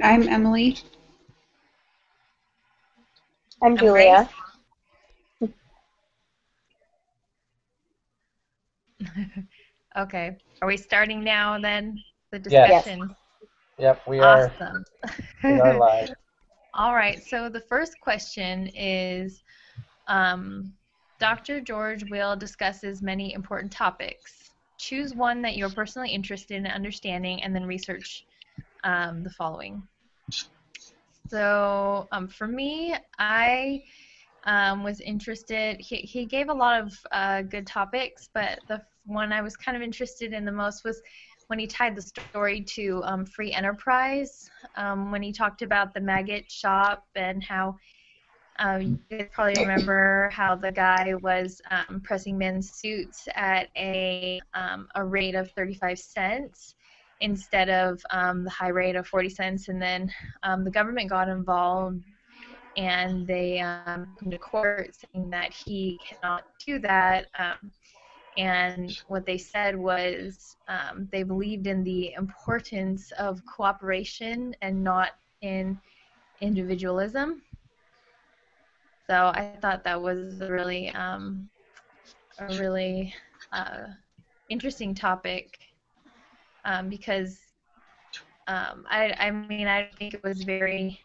I'm Emily. I'm Julia. Okay. Are we starting now then? The Yes. discussion? Yep, we are Awesome. live. All right. So the first question is, Dr. George Will discusses many important topics. Choose one that you're personally interested in understanding and then research the following. So for me, I was interested. He gave a lot of good topics, but the one I was kind of interested in the most was when he tied the story to free enterprise, when he talked about the maggot shop and how you guys probably remember how the guy was pressing men's suits at a rate of 35 cents instead of the high rate of 40 cents, and then the government got involved and they came to court saying that he cannot do that. And what they said was they believed in the importance of cooperation and not in individualism. So I thought that was a really interesting topic because I mean, I think it was very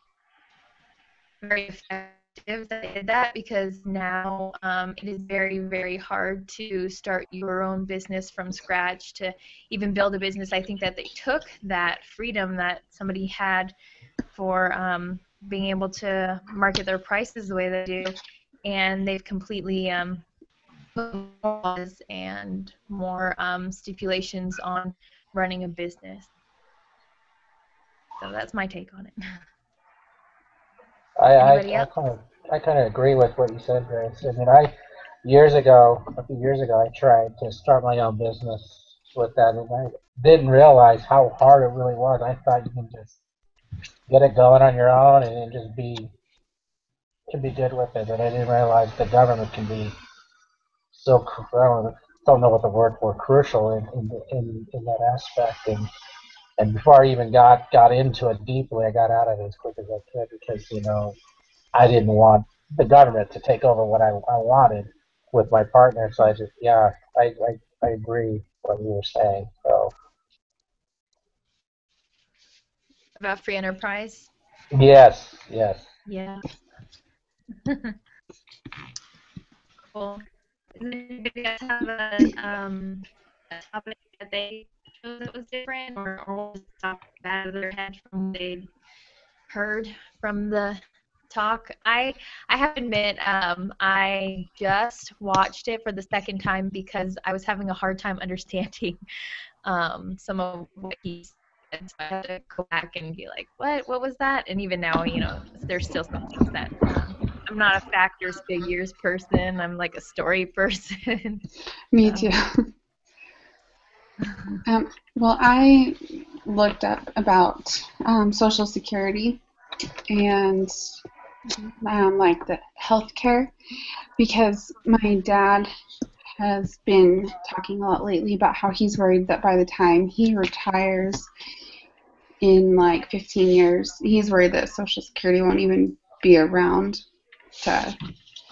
effective that they did that, because now it is very, very hard to start your own business from scratch, to even build a business. I think that they took that freedom that somebody had for being able to market their prices the way they do, and they've completely put more laws and more stipulations on running a business. So that's my take on it. Anybody else? I kind of agree with what you said, Grace. I mean, a few years ago, I tried to start my own business with that, and I didn't realize how hard it really was. I thought you can just get it going on your own and just be good with it, and I didn't realize the government can be so, don't know what the word for, crucial in that aspect. And before I even got into it deeply, I got out of it as quick as I could because, I didn't want the government to take over what I wanted with my partner. So I agree what you were saying. So About free enterprise? yes. Yeah. Cool. Does anybody else have a topic that they chose that was different, or just talk out of their head from what they'd heard from the talk? I have to admit, I just watched it for the second time because I was having a hard time understanding some of what he said. So I had to go back and be like, what was that? And even now, there's still some things that I'm not a factors, figures person. I'm like a story person. Me too. Well, I looked up about Social Security and like the healthcare, because my dad has been talking a lot lately about how he's worried that by the time he retires in like 15 years, he's worried that Social Security won't even be around to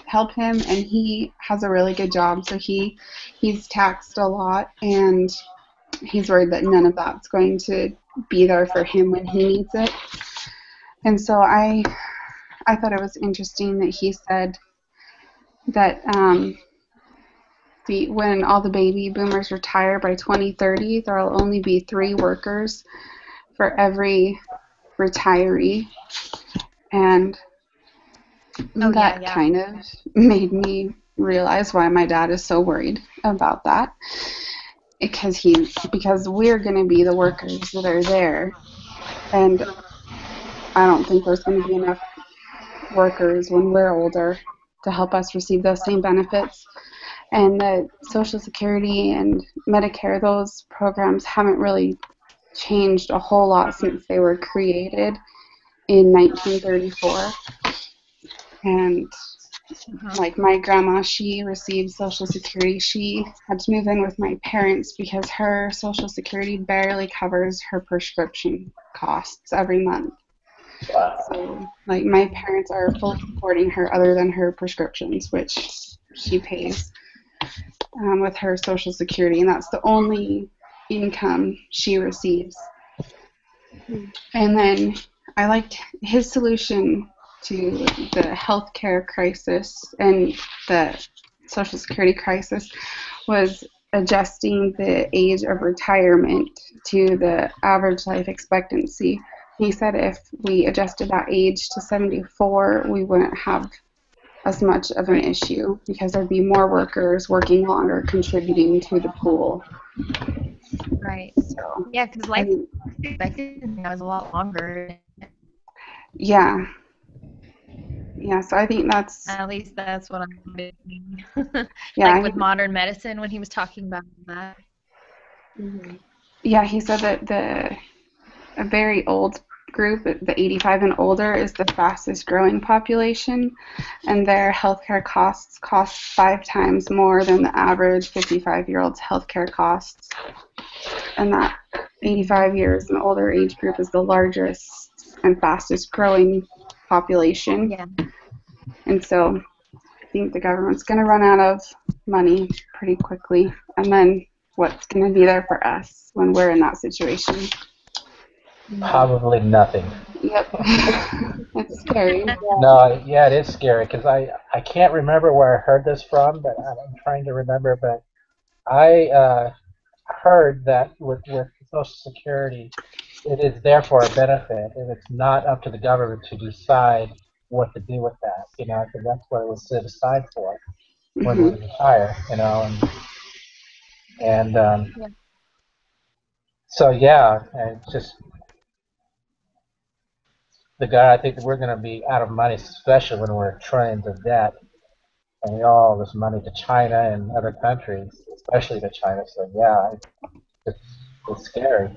help him, and he has a really good job, so he's taxed a lot, and he's worried that none of that's going to be there for him when he needs it. And so I thought it was interesting that he said that when all the baby boomers retire by 2030, there will only be 3 workers for every retiree. And that kind of made me realize why my dad is so worried about that. Because we're going to be the workers that are there, and I don't think there's going to be enough workers when we're older to help us receive those same benefits. And the Social Security and Medicare, those programs haven't really changed a whole lot since they were created in 1934. And like my grandma, she received Social Security. She had to move in with my parents because her Social Security barely covers her prescription costs every month. So, like, my parents are fully supporting her other than her prescriptions, which she pays with her Social Security, and that's the only income she receives. And then I liked his solution to the healthcare crisis and the Social Security crisis was adjusting the age of retirement to the average life expectancy. He said if we adjusted that age to 74, we wouldn't have as much of an issue because there'd be more workers working longer contributing to the pool. Right. So, Yeah, because life expectancy now is a lot longer. yeah. Yeah, so I think that's, At least that's what I'm thinking. yeah, Like with modern medicine when he was talking about that. yeah, he said that a very old group, the 85 and older, is the fastest growing population, and their healthcare costs cost 5 times more than the average 55-year-old's healthcare costs. And that 85 years and older age group is the largest and fastest growing population. Yeah. And so I think the government's going to run out of money pretty quickly. And then what's going to be there for us when we're in that situation? Probably nothing. Yep. It's scary. No, yeah, it is scary because I can't remember where I heard this from, but I'm trying to remember. But I heard that with Social Security, it is there for a benefit, and it's not up to the government to decide what to do with that. You know, because that's what it was set aside for when we retire. You know, and Yeah. so yeah, and it's just the guy. I think that we're going to be out of money, especially when we're trillions of debt, and we owe all this money to China and other countries, especially to China. So yeah, it's scary.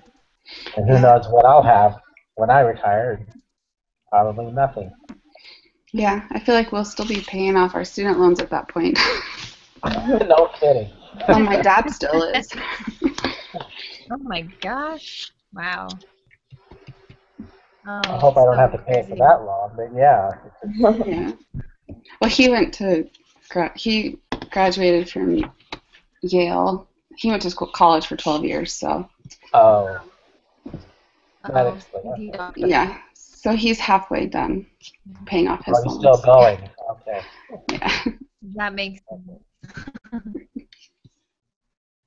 And who knows what I'll have when I retire? Probably nothing. Yeah, I feel like we'll still be paying off our student loans at that point. No kidding. Well, my dad still is. Oh my gosh. Wow. Oh, I hope I don't so have to pay it for crazy. that long, but yeah. Yeah. Well, he went to he graduated from Yale. He went to college for 12 years, so Oh, that Uh-oh. explains. yeah. So he's halfway done paying off his Oh, he's loans. still going. Okay. Yeah. That makes sense.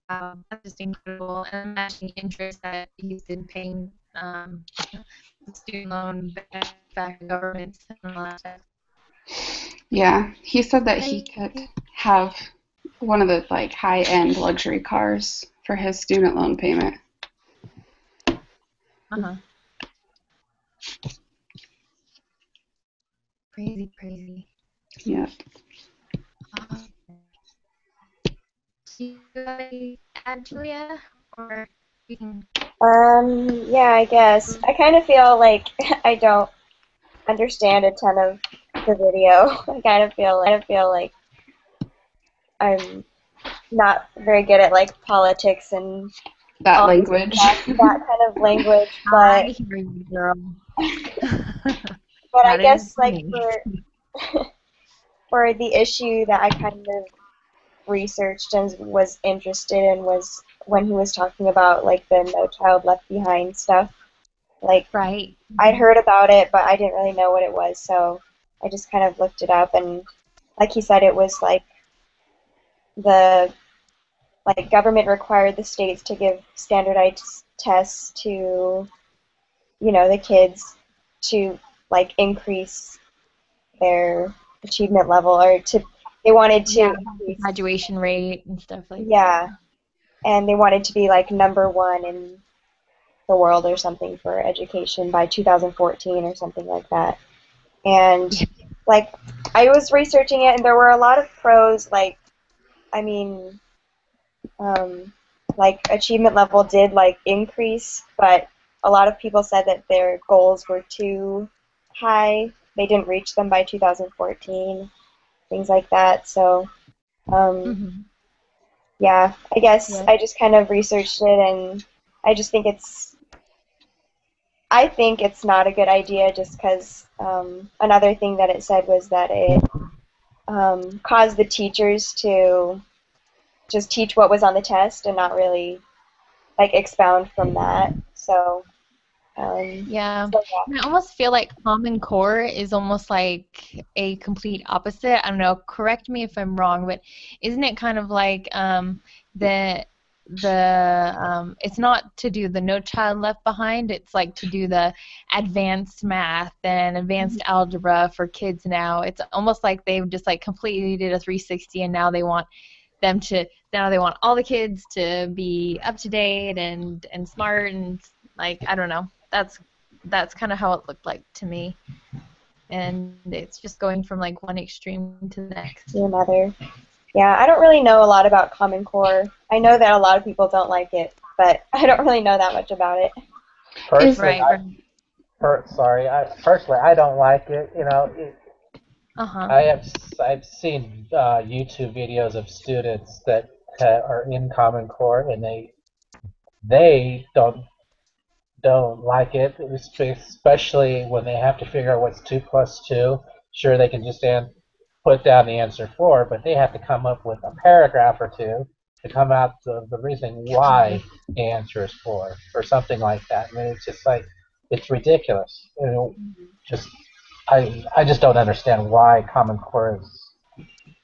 That's just incredible. And imagine the interest that he's been paying the student loan back to government and all that stuff. Yeah. He said that he could have one of the like high-end luxury cars for his student loan payment. Uh-huh. Crazy, crazy. Yep. Do you have any add, Julia? Or we can... Yeah, I guess. I kind of feel like I don't understand a ton of the video. I kind of feel like I'm not very good at like politics and That all language. that kind of language, I but hear you, girl. I That guess is like me. for the issue that I kind of researched and was interested in was when he was talking about like the No Child Left Behind stuff. Like Right. I'd heard about it, but I didn't really know what it was, so I just kind of looked it up, and like he said, it was like the government required the states to give standardized tests to, you know, the kids to like increase their achievement level, or they wanted to increase, Graduation rate and stuff like yeah, and they wanted to be like #1 in the world or something for education by 2014 or something like that. And like I was researching it, and there were a lot of pros. Like, I mean, like achievement level did like increase, but a lot of people said that their goals were too high. They didn't reach them by 2014. things like that. So, Hmm. yeah, I guess Yeah. I just kind of researched it, and I just think I think it's not a good idea just because another thing that it said was that it caused the teachers to just teach what was on the test and not really like expound from that. So, Yeah. so yeah. And I almost feel like Common Core is almost like a complete opposite. I don't know, correct me if I'm wrong, but isn't it kind of like the it's not to do the No Child Left Behind, it's like to do the advanced math and advanced algebra for kids now. It's almost like they've just like completely did a 360 and now they want all the kids to be up to date and smart and like I don't know. That's kind of how it looked like to me, and it's just going from like one extreme to the next. To another. Yeah, I don't really know a lot about Common Core. I know that a lot of people don't like it, but I don't really know that much about it. Personally, Right. personally, I don't like it. Uh-huh. I've seen YouTube videos of students that are in Common Core, and they don't like it, especially when they have to figure out what's 2 plus 2. Sure, they can just put down the answer 4, but they have to come up with a paragraph or two to come out the reason why the answer is 4 or something like that. I mean, it's just like it's ridiculous. Just I just don't understand why Common Core is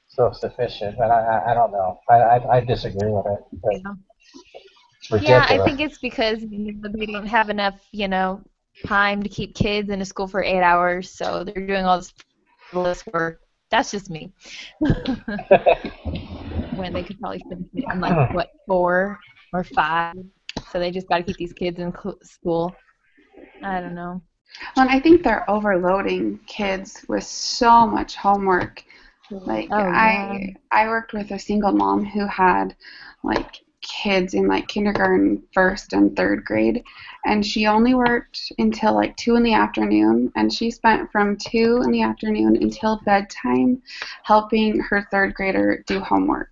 so sufficient, and I don't know. I disagree with it. But Yeah. it's Yeah, I ridiculous. think it's because they don't have enough, time to keep kids in a school for 8 hours, so they're doing all this frivolous work. That's just me. When they could probably finish it in like what 4 or 5, so they just got to keep these kids in school. I don't know. And I think they're overloading kids with so much homework. Like Oh yeah. I worked with a single mom who had like kids in like kindergarten, first and third grade, and she only worked until like 2 in the afternoon, and she spent from 2 in the afternoon until bedtime helping her third grader do homework.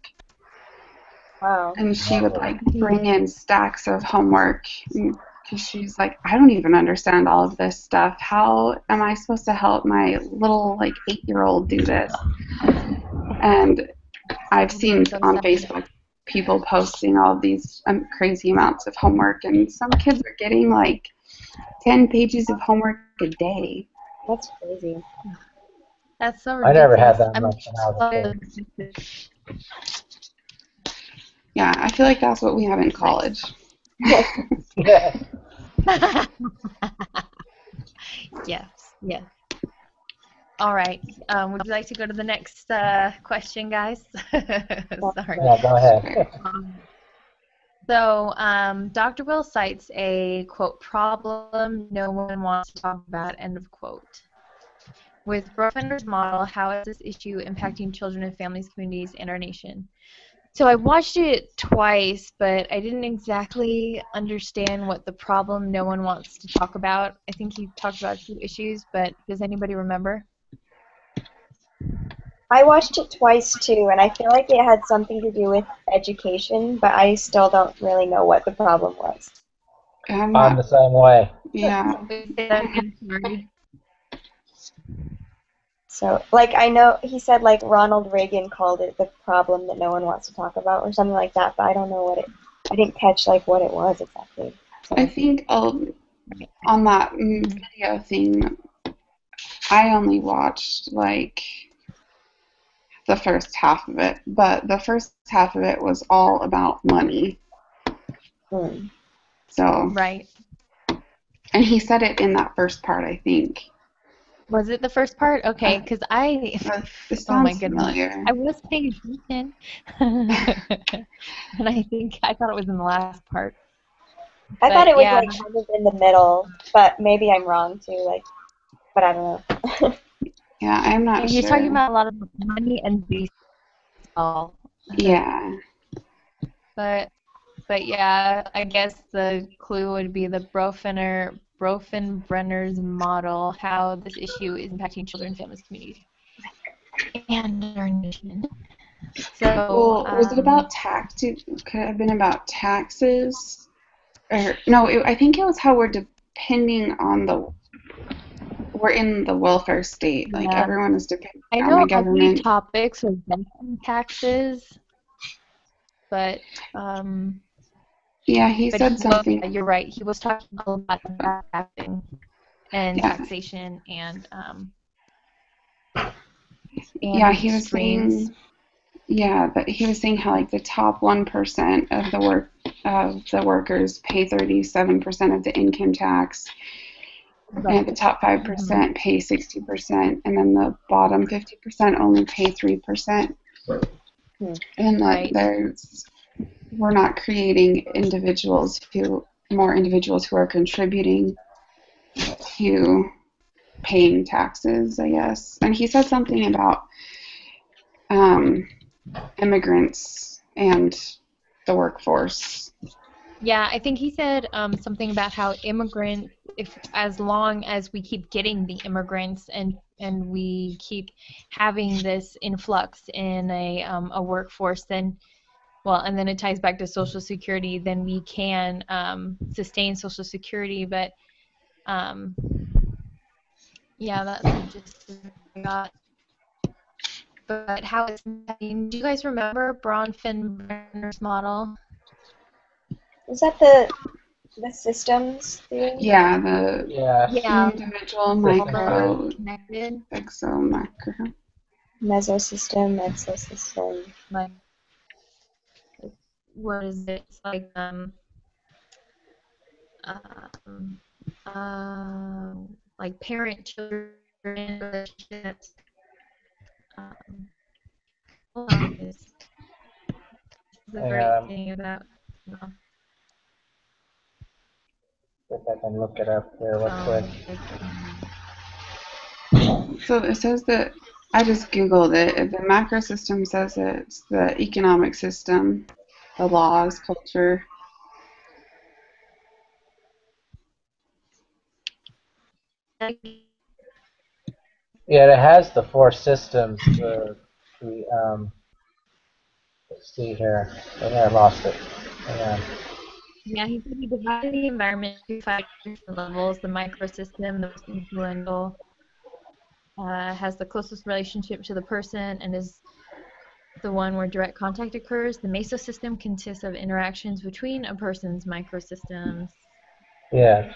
Wow. And she would like bring in stacks of homework because she's like, I don't even understand all of this stuff. How am I supposed to help my little like 8-year-old do this? And I've seen So on sad. Facebook people posting all of these crazy amounts of homework, and some kids are getting like 10 pages of homework a day. That's crazy. That's so I never had ridiculous. that I mean, much when I was Yeah, I feel like that's what we have in college. a kid. yes, yes. All right. Would you like to go to the next question, guys? Sorry. Yeah, go ahead. Um, so, Dr. Will cites a, quote, problem no one wants to talk about, end of quote. With Brofender's model, how is this issue impacting children and families, communities, and our nation? So I watched it twice, but I didn't exactly understand what the problem no one wants to talk about. I think he talked about 2 issues, but does anybody remember? I watched it twice too, and I feel like it had something to do with education, but I still don't really know what the problem was. I'm I'm the not, same way. yeah. Say that again, sorry. So, like, I know he said, like, Ronald Reagan called it the problem that no one wants to talk about, or something like that, but I don't know I didn't catch, like, what it was exactly. I So, think on that video thing, I only watched like the first half of it, but the first half of it was all about money. So, Right. and he said it in that first part, I think. Was it the first part? Okay, because It oh my sounds goodness, familiar. I was paying attention, and I thought it was in the last part. I thought But it was, yeah, like, kind of in the middle, but maybe I'm wrong, too, like, but I don't know. Yeah, I'm and not he was talking sure. about a lot of money and baseball. Yeah. But yeah, I guess the clue would be the Bronfenbrenner's model, how this issue is impacting children, families, communities. and our nation. So, Well, was it about tax? Could it have been about taxes? Or no, I think it was how we're depending on we're in the welfare state. Like yeah, everyone is depending I on the know other government. topics are income taxes, but Yeah, he said something. you're right. He was talking a lot about taxing and Yeah, taxation and yeah, the he was extremes. saying. Yeah, but he was saying how like the top 1% of the workers pay 37% of the income tax, and the top 5% pay 60%, and then the bottom 50% only pay 3%. And Right. that we're not creating more individuals who are contributing to paying taxes, I guess. And he said something about immigrants and the workforce. Yeah, I think he said something about how immigrants, if as long as we keep getting the immigrants and we keep having this influx in a workforce, then well, and then it ties back to Social Security, then we can sustain Social Security. But yeah, that's the gist I got. But how it's, I mean, do you guys remember Bronfenbrenner's model? Was that the systems theory? Yeah, the Yeah, individual, all micro, connected. exo, macro. Mesosystem, exosystem. Like, what is it? It's like parent-children relationships. Hold on, this is a great thing about. If I can look it up here real quick. So it says that I just Googled it. The macro system says it's the economic system, the laws, culture. Yeah, it has the four systems. Let's see here. Oh, yeah, I lost it. Yeah, he said he divided the environment into 5 different levels. The microsystem, the most influential, has the closest relationship to the person and is the one where direct contact occurs. The mesosystem consists of interactions between a person's microsystems. Yeah.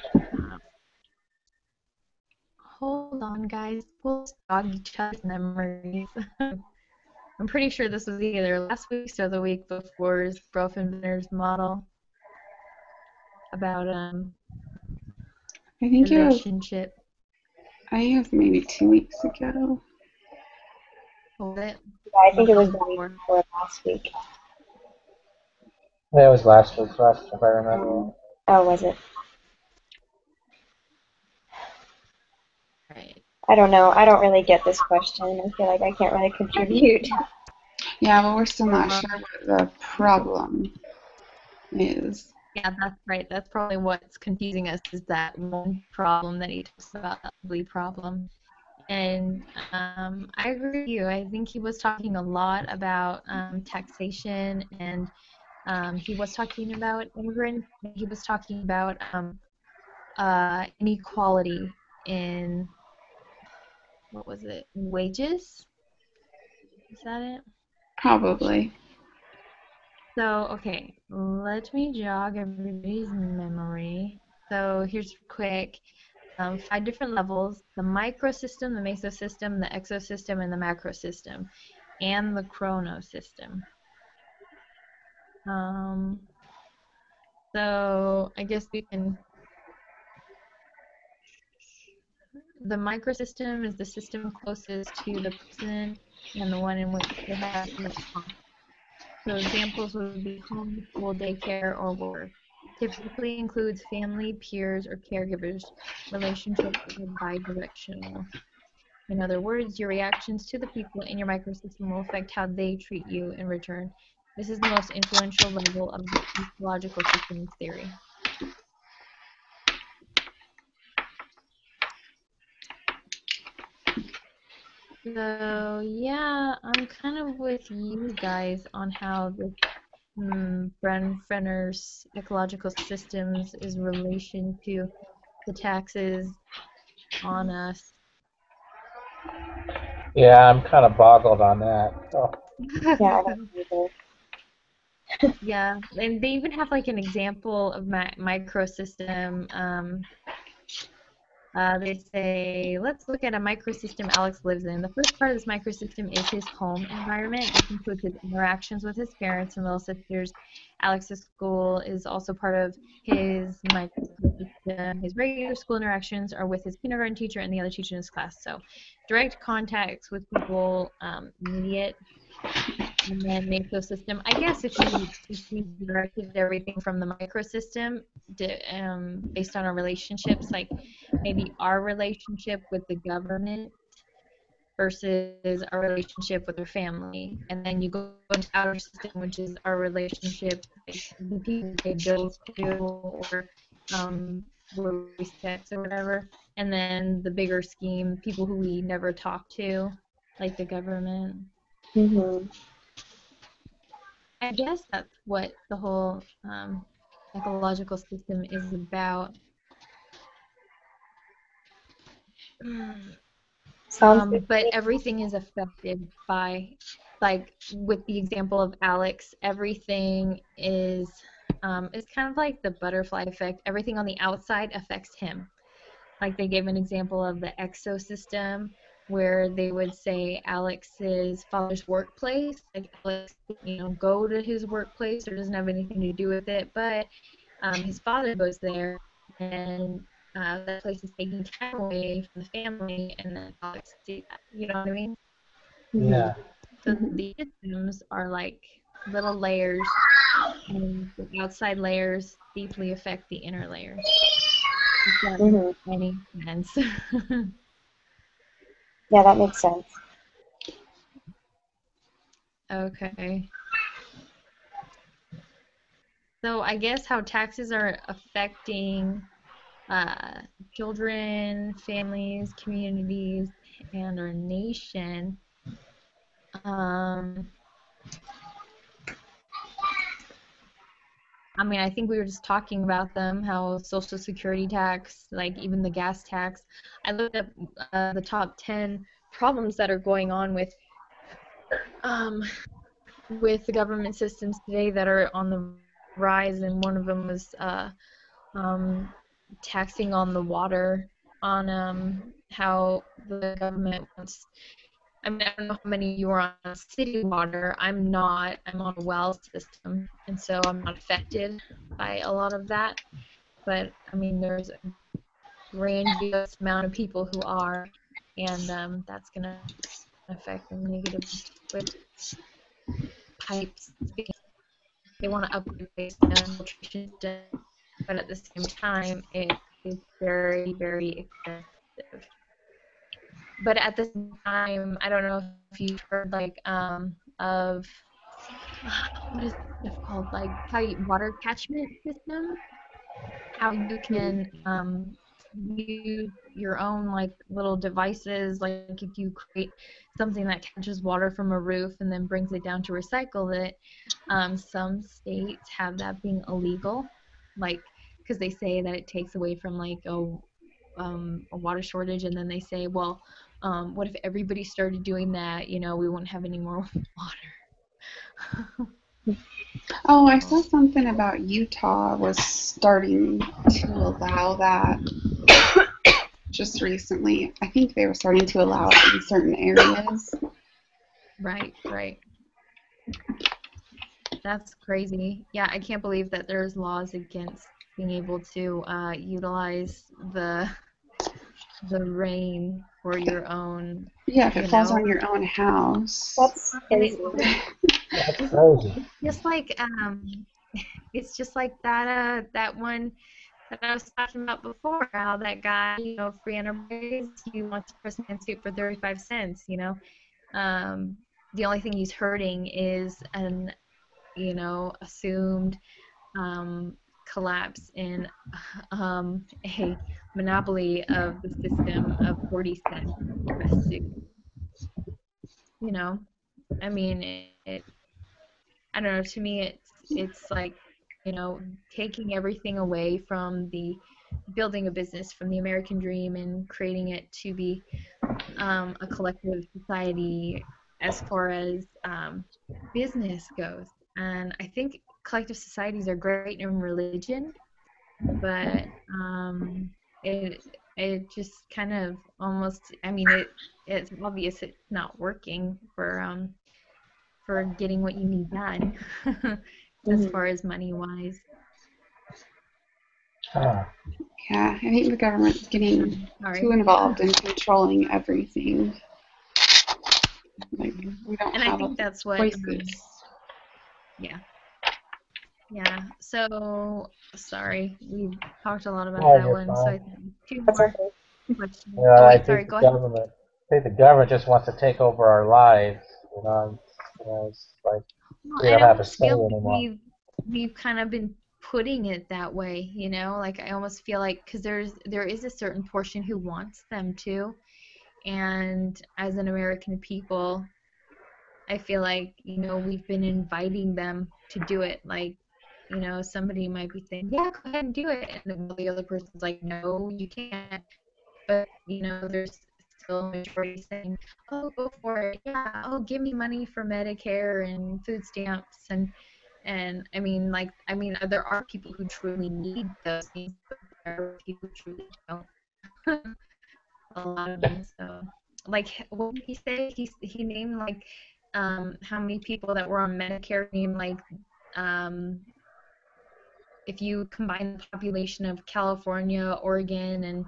Hold on, guys. We'll jog each other's memories. I'm pretty sure this was either last week's or the week before's Bronfenbrenner's model about I think relationship. I have maybe 2 weeks ago. Hold it. Yeah, I think it was the week before last week. Yeah, it was last week, if I remember. Oh, was it? Right. I don't know. I don't really get this question. I feel like I can't really contribute. Yeah, but we're still not sure what the problem is. Yeah, that's right. That's probably what's confusing us is that one problem that he talks about, that ugly problem. And I agree with you. I think he was talking a lot about taxation, and he was talking about immigrants. He was talking about inequality in, what was it, wages? Is that it? Probably. So, okay, let me jog everybody's memory. So here's quick. 5 different levels: the microsystem, the mesosystem, the exosystem, and the macrosystem, and the chronosystem. So I guess we can. The microsystem is the system closest to the person and the one in which they have direct contact. So examples would be home, school, daycare, or work. Typically includes family, peers, or caregivers. Relationships are bidirectional. In other words, your reactions to the people in your microsystem will affect how they treat you in return. This is the most influential level of the ecological systems theory. So yeah, I'm kind of with you guys on how the Brenner's ecological systems is relation to the taxes on us. Yeah, I'm kind of boggled on that. So, Yeah, I don't either. Yeah, and they even have like an example of microsystem. They say, let's look at a microsystem Alex lives in. The first part of this microsystem is his home environment. This includes his interactions with his parents and little sisters. Alex's school is also part of his microsystem. His regular school interactions are with his kindergarten teacher and the other teacher in his class. So direct contacts with people, immediate. And then macrosystem. I guess if you directed everything from the microsystem based on our relationships, like maybe our relationship with the government versus our relationship with our family, and then you go into outer system, which is our relationship, like the people we pay bills to, or where we sex or whatever, and then the bigger scheme, people who we never talk to, like the government. Mhm. I guess that's what the whole ecological system is about. Sounds good to But me. everything is affected by, like with the example of Alex, everything is it's kind of like the butterfly effect. Everything on the outside affects him. Like they gave an example of the exosystem where they would say Alex's father's workplace, like Alex, go to his workplace or doesn't have anything to do with it, but his father goes there, and that place is taking time away from the family, and then Alex sees that. You know what I mean? Mhm. yeah. So Mhm. the systems are like little layers, and the outside layers deeply affect the inner layers. If that makes Mhm. any sense. Yeah, that makes sense. Okay. So I guess how taxes are affecting uh, children, families, communities, and our nation. Um, I mean, I think we were just talking about them, how Social Security tax, like even the gas tax. I looked up the top 10 problems that are going on um, with the government systems today that are on the rise, and one of them was um, taxing on the water, on how the government wants. I mean, I don't know how many of you are on city water. I'm not. I'm on a well system, and so I'm not affected by a lot of that. But I mean, there's a grandiose amount of people who are, and that's going to affect them negatively with pipes. They want to upgrade the filtration system, but at the same time, it is very, very expensive. But at the same time, I don't know if you've heard like of what is it called, like how water catchment system, how you can use your own like little devices, like if you create something that catches water from a roof and then brings it down to recycle it. Some states have that being illegal, like because they say that it takes away from like a water shortage, and then they say, well, what if everybody started doing that? We wouldn't have any more water. Oh, I So, saw something about Utah was starting to allow that just recently. I think they were starting to allow it in certain areas. right, right. That's crazy. Yeah, I can't believe that there's laws against being able to utilize the rain for your own, Yeah, if it you falls know. on your own house. That's And crazy. That's crazy. just like it's just like that one that I was talking about before, how that guy, free enterprise, he wants a Christmas suit for 35 cents. Um, the only thing he's hurting is an, assumed um, collapse in a monopoly of the system of 40 cents for a suit. you know, I mean, I don't know. To me, it's like, you know, taking everything away from the building a business from the American dream and creating it to be a collective society as far as business goes. And I think collective societies are great in religion, but it it just kind of almost, I mean, it's obvious it's not working for getting what you need done as far as money wise. Ah, Yeah, I think the government's getting Sorry. too involved in controlling everything. Like, we don't And I have think that's what choices. yeah. Yeah. So sorry, we've talked a lot about oh, that you're one. So I fine. think two That's more okay. questions. Yeah, Oh I wait, sorry, think go the ahead. government, I think the government just wants to take over our lives. It's like Well, we and don't I have a almost say feel like anymore. we've kind of been putting it that way, you know? Like I almost feel like because there is a certain portion who wants them to, and as an American people, I feel like, you know, we've been inviting them to do it. Like, you know, somebody might be saying, yeah, go ahead and do it. And then the other person's like, no, you can't. But, you know, there's still a majority saying, oh, go for it. Yeah, oh, give me money for Medicare and food stamps. And I mean, there are people who truly need those things, but there are people who truly don't. A lot of them. So, like, what did he say? He named like how many people that were on Medicare. Named like um, if you combine the population of California, Oregon, and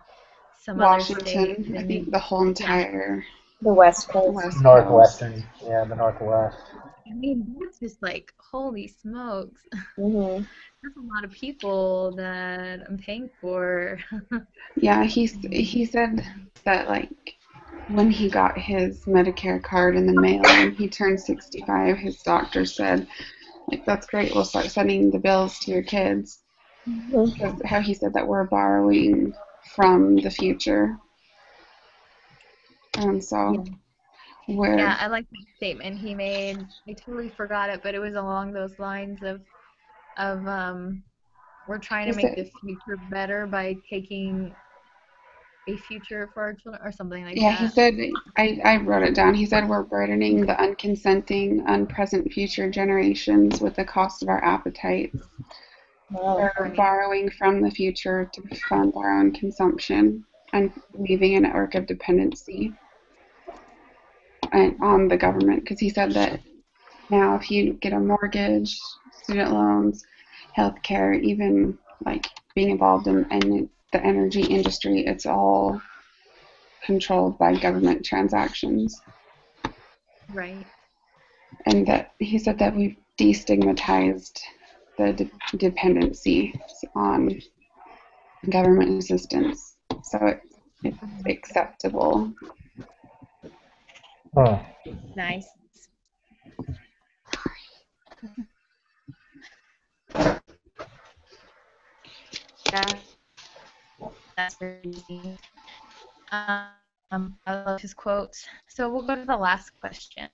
some other states, Washington, I and think the whole yeah, entire The West Coast. West Coast. Northwestern, yeah, the Northwest. I mean that's just like holy smokes. Mhm. That's a lot of people that I'm paying for. Yeah, he said that like when he got his Medicare card in the mail when he turned 65, his doctor said, like, that's great, we'll start sending the bills to your kids. Mhm. Because how he said that we're borrowing from the future. And so we're, Yeah, I like that statement he made. I totally forgot it, but it was along those lines of we're trying he to make said, the future better by taking a future for our children or something like yeah, he that. said, I wrote it down. He said, we're burdening the unconsenting, unpresent future generations with the cost of our appetites. Wow. We're Right. borrowing from the future to fund our own consumption and weaving a network of dependency on the government. Because he said that now if you get a mortgage, student loans, healthcare, even like being involved in the energy industry, it's all controlled by government transactions. Right. And that he said that we've destigmatized the dependency on government assistance. So it's acceptable. Huh. Nice. Yeah, that's very easy. I love his quotes. So we'll go to the last question.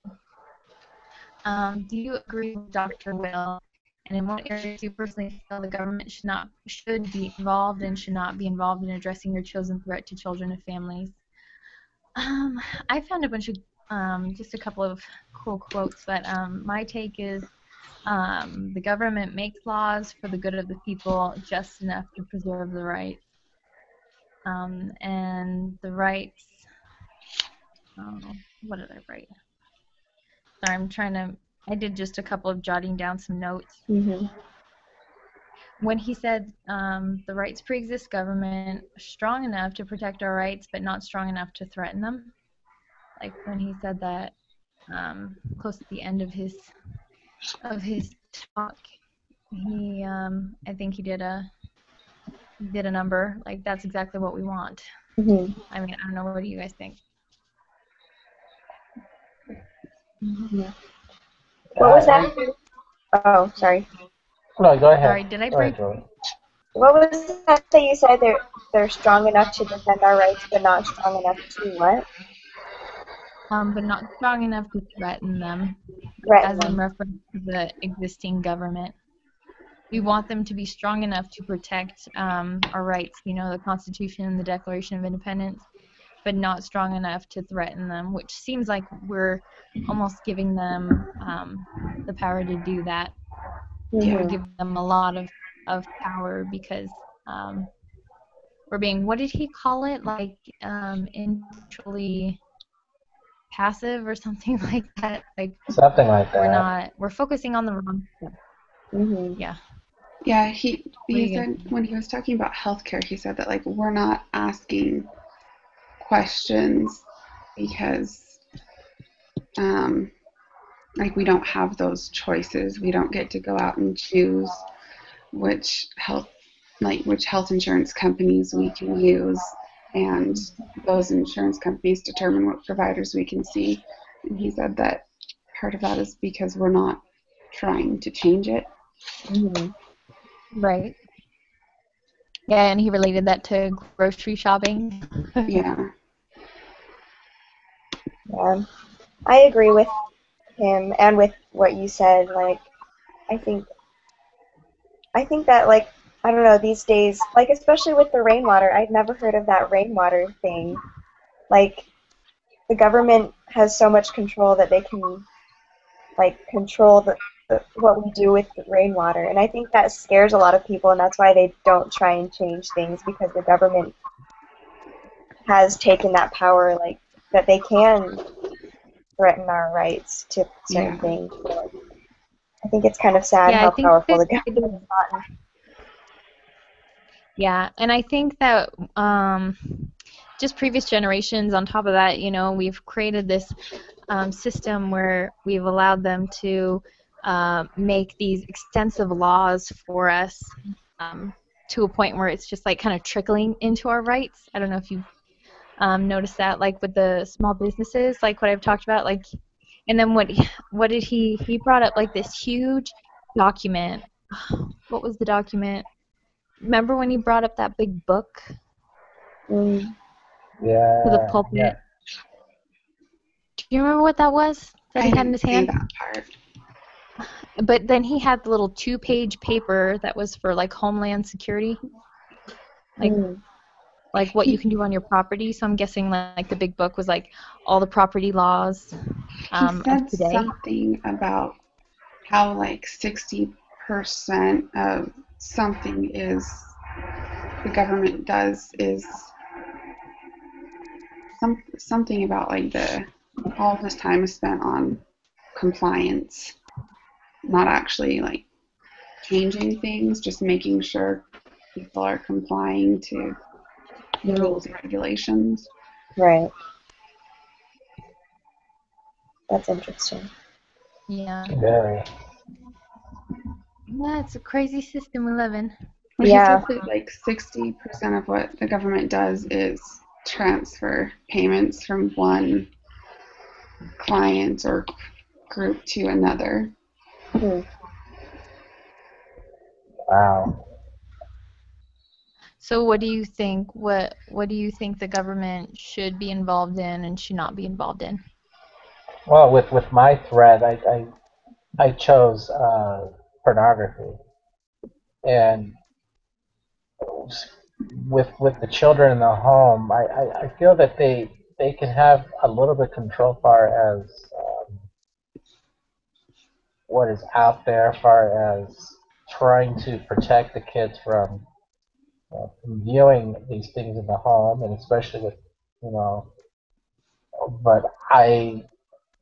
Do you agree with Dr. Will? And in what areas do you personally feel the government should be involved and should not be involved in addressing your chosen threat to children and families? I found a bunch of just a couple of cool quotes, but my take is the government makes laws for the good of the people, just enough to preserve the rights. And the rights. Oh, what did I write? Sorry, I'm trying to. I did just a couple of jotting down some notes. Mhm. When he said the rights pre-exist government strong enough to protect our rights, but not strong enough to threaten them. Like when he said that close to the end of his talk, he I think he did a number like that's exactly what we want. Mhm. I mean, I don't know, what do you guys think? Mhm. What was that? Oh, sorry. No, go ahead. Sorry, did I Go ahead, break? Joey. What was that you said? They're strong enough to defend our rights, but not strong enough to what? but not strong enough to threaten them, threaten as in them. reference to the existing government. We want them to be strong enough to protect our rights, the Constitution and the Declaration of Independence, but not strong enough to threaten them, which seems like we're almost giving them the power to do that. Yeah. We're giving them a lot of power because we're being, what did he call it? Like intellectually passive or something like that. Like Something like that. we're focusing on the wrong stuff. Hmm. Yeah. Yeah, he What are you said gonna when he was talking about healthcare, he said that like we're not asking questions because like we don't have those choices. We don't get to go out and choose which health insurance companies we can use, and those insurance companies determine what providers we can see. And he said that part of that is because we're not trying to change it. Hmm. Right. Yeah, and he related that to grocery shopping. Yeah. Yeah. I agree with him and with what you said. Like, I think that, like, I don't know, these days, like, especially with the rainwater, I'd never heard of that rainwater thing. Like, the government has so much control that they can, like, control what we do with the rainwater. And I think that scares a lot of people, and that's why they don't try and change things, because the government has taken that power, like, that they can threaten our rights to certain Yeah. things. I think it's kind of sad Yeah, I how think powerful the that government has gotten. yeah, and I think that just previous generations on top of that, we've created this system where we've allowed them to make these extensive laws for us to a point where it's just like kind of trickling into our rights. I don't know if you've noticed that, like with the small businesses, like what I've talked about, like, and then what did he brought up like this huge document. What was the document? Remember when he brought up that big book Mm. to the Yeah, pulpit? yeah. Do you remember what that was that I he had in didn't his see hand? that part. But then he had the little 2-page paper that was for like Homeland Security, like Mm. like what you can do on your property. So I'm guessing like the big book was like all the property laws He of said today. something about how like 60% of something is the government does is something about like all this time is spent on compliance, not actually like changing things, just making sure people are complying to the rules and regulations. Right. That's interesting. Yeah. Very. Yeah, it's a crazy system we live in. Well, he Yeah. said that like 60% of what the government does is transfer payments from one client or group to another. Hmm. Wow. So what do you think? What do you think the government should be involved in and should not be involved in? Well, with my thread, I chose pornography, and with the children in the home, I feel that they can have a little bit control far as what is out there, far as trying to protect the kids from viewing these things in the home, and especially with you know. But I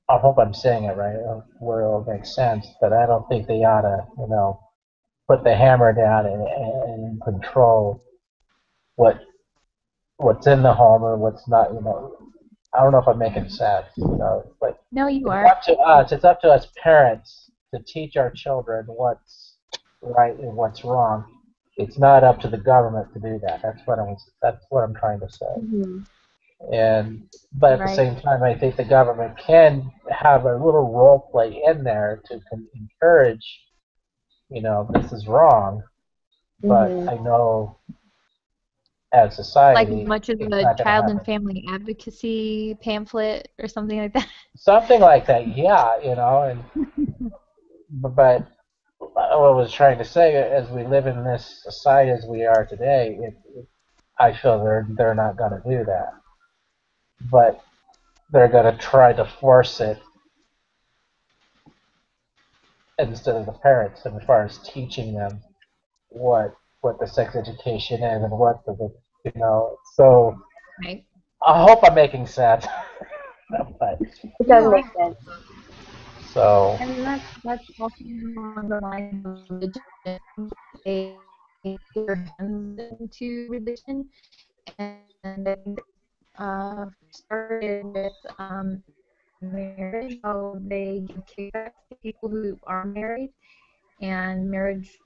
hope I'm saying it right, where it'll make sense. But I don't think they ought to put the hammer down and control what what's in the home or what's not. I don't know if I'm making sense. But No, you it's are. up to us. It's up to us parents to teach our children what's right and what's wrong. It's not up to the government to do that. That's what I'm trying to say. Hmm. But at the Right. same time, I think the government can have a little role play in there to encourage. This is wrong. But Hmm. I know as Like society, much of it's the not going to child and happen. family advocacy pamphlet or something like that. Something like that, yeah, and but what I was trying to say, as we live in this society as we are today, I feel they're not going to do that, but they're going to try to force it instead of the parents, as far as teaching them what the sex education is and what So Right. I hope I'm making sense, but It does No, make sense. so and that's also along the lines of religion. They get their hands into religion, and I think started with marriage, how they give kickbacks to people who are married, and marriage,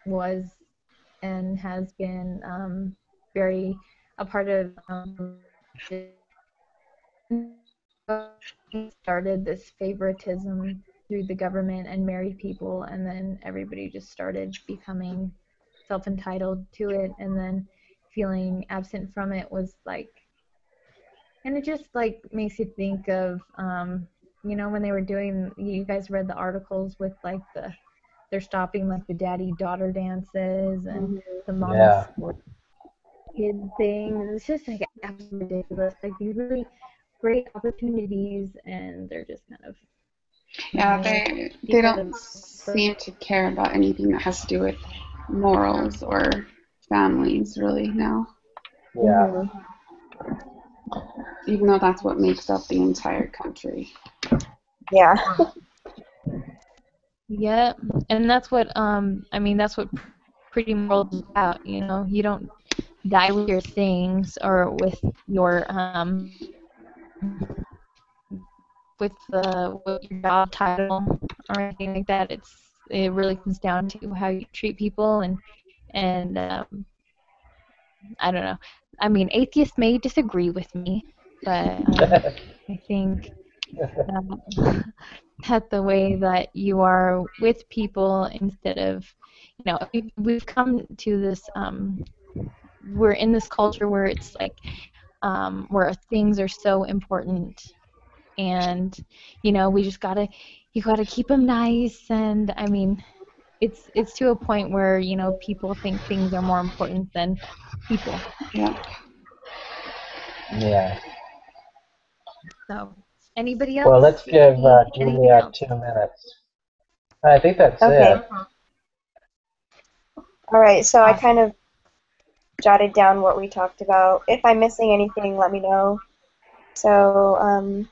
was and has been very a part of started this favoritism through the government and married people, and then everybody just started becoming self-entitled to it, and then feeling absent from it was like, and it just like makes you think of when they were doing, you guys read the articles with like they're stopping like the daddy daughter dances and Hmm. the mommy yeah. sport kid things. It's just like absolutely ridiculous. Like these really great opportunities, and they're just kind of Yeah, taking away they because don't seem to care about anything that has to do with morals or families really now, Yeah. Hmm. even though that's what makes up the entire country. Yeah. yeah, and that's what that's what pretty morals is about. You don't die with your things or with your with your job title or anything like that. It really comes down to how you treat people, and I don't know. I mean, atheists may disagree with me, but I think that, that the way that you are with people instead of, we've come to this, we're in this culture where it's like, where things are so important, and we just you gotta keep them nice, and I mean, it's to a point where people think things are more important than people. Yeah. Yeah. So, anybody Well, let's else? give Anything Julia else? 2 minutes. I think that's Okay. it. All right. So I kind Awesome. of jotted down what we talked about. If I'm missing anything, let me know. So,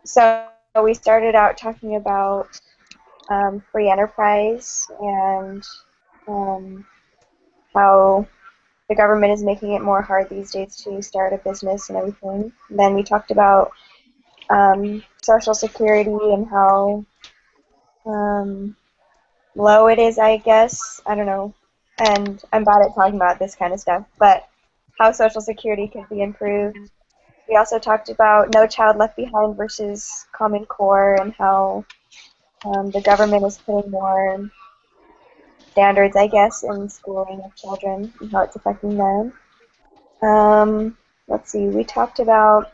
so we started out talking about free enterprise and how the government is making it more hard these days to start a business and everything. And then we talked about Social Security and how low it is, I guess. I don't know. And I'm bad at talking about this kind of stuff, but how Social Security could be improved. We also talked about No Child Left Behind versus Common Core and how the government is putting more standards, I guess, in schooling of children and how it's affecting them. Let's see, we talked about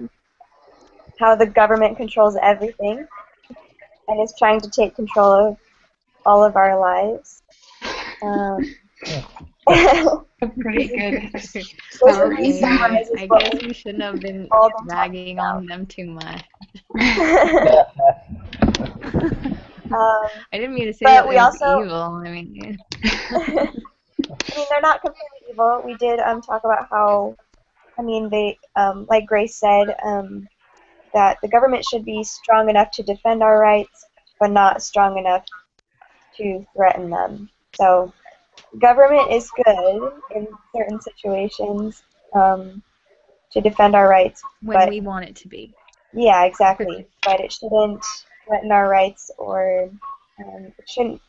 how the government controls everything and is trying to take control of all of our lives. Pretty good Basically summary. Okay, summarizes I what guess we've we shouldn't have been all been talking ragging on them too much. about. I didn't mean to say that But we it was also, evil. I mean, I mean, they're not completely evil. We did talk about how, I mean, they, like Grace said, that the government should be strong enough to defend our rights, but not strong enough to threaten them. So government is good in certain situations to defend our rights, when but we want it to be. yeah, exactly. But it shouldn't threaten our rights or it shouldn't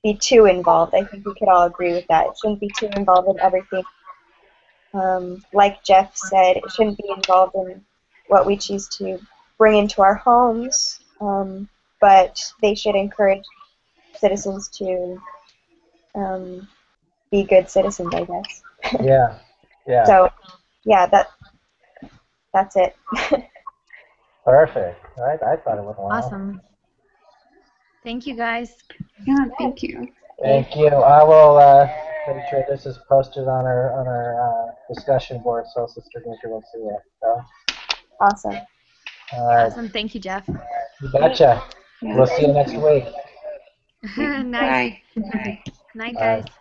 be too involved. I think we could all agree with that. It shouldn't be too involved in everything. Like Jeff said, it shouldn't be involved in what we choose to bring into our homes, but they should encourage citizens to be good citizens, I guess. Yeah. Yeah. So, yeah, that's it. Perfect. I thought it went well. Awesome. Thank you, guys. Yeah, thank you. Thank you. I will make sure this is posted on our discussion board so Sister Ginter will see it. So, Awesome. all right. Awesome. Thank you, Jeff. You betcha. Yeah, We'll see you thank next week. Nice. Bye. Bye. Night, All right. guys.